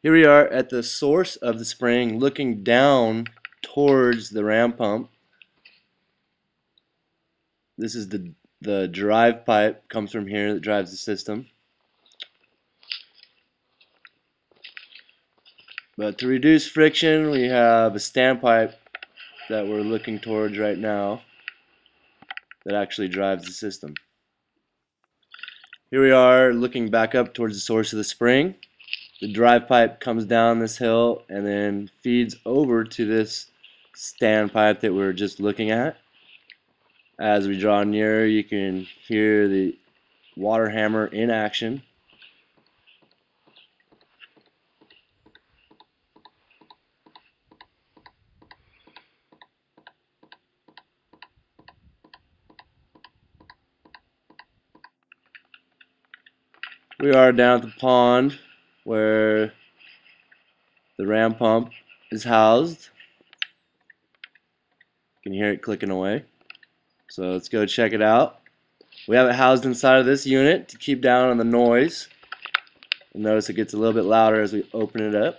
Here we are at the source of the spring, looking down towards the ram pump. This is the drive pipe, comes from here, that drives the system. But to reduce friction, we have a standpipe that we're looking towards right now that actually drives the system. Here we are looking back up towards the source of the spring. The drive pipe comes down this hill and then feeds over to this standpipe that we're just looking at. As we draw nearer, you can hear the water hammer in action. We are down at the pond where the ram pump is housed. You can hear it clicking away. So let's go check it out. We have it housed inside of this unit to keep down on the noise. You'll notice it gets a little bit louder as we open it up.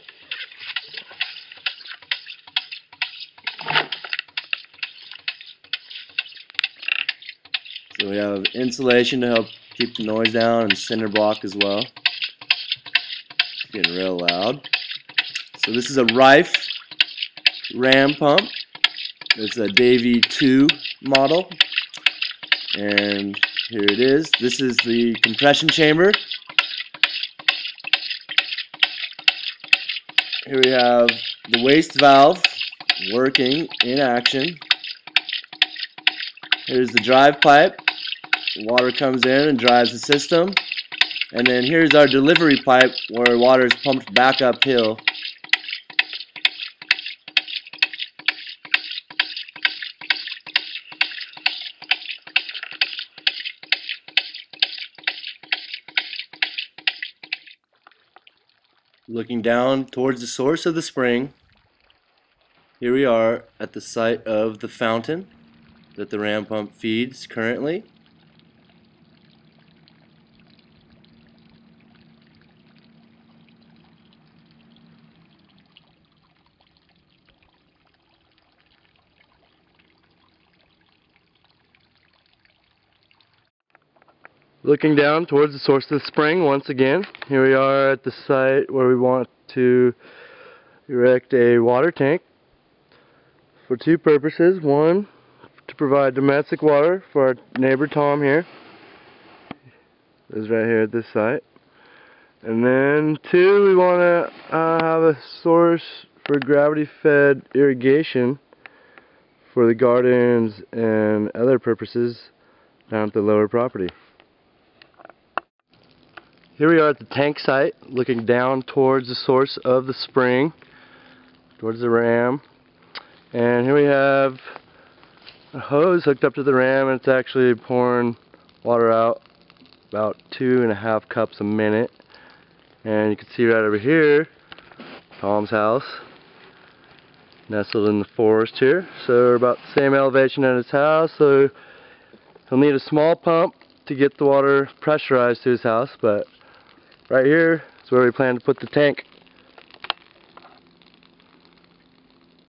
So we have insulation to help keep the noise down and cinder block as well. It's getting real loud. So this is a Rife ram pump. It's a Davy 2 model. And here it is. This is the compression chamber. Here we have the waste valve working in action. Here's the drive pipe. Water comes in and drives the system. And then here's our delivery pipe where water is pumped back uphill. Looking down towards the source of the spring, here we are at the site of the fountain that the ram pump feeds currently. Looking down towards the source of the spring once again, here we are at the site where we want to erect a water tank for two purposes. One, to provide domestic water for our neighbor Tom here. This is right here at this site. And then two, we want to have a source for gravity-fed irrigation for the gardens and other purposes down at the lower property. Here we are at the tank site, looking down towards the source of the spring, towards the ram. And here we have a hose hooked up to the ram, and it's actually pouring water out about 2.5 cups a minute. And you can see right over here, Tom's house, nestled in the forest here. So we're about the same elevation at his house, so he'll need a small pump to get the water pressurized to his house, but right here is where we plan to put the tank.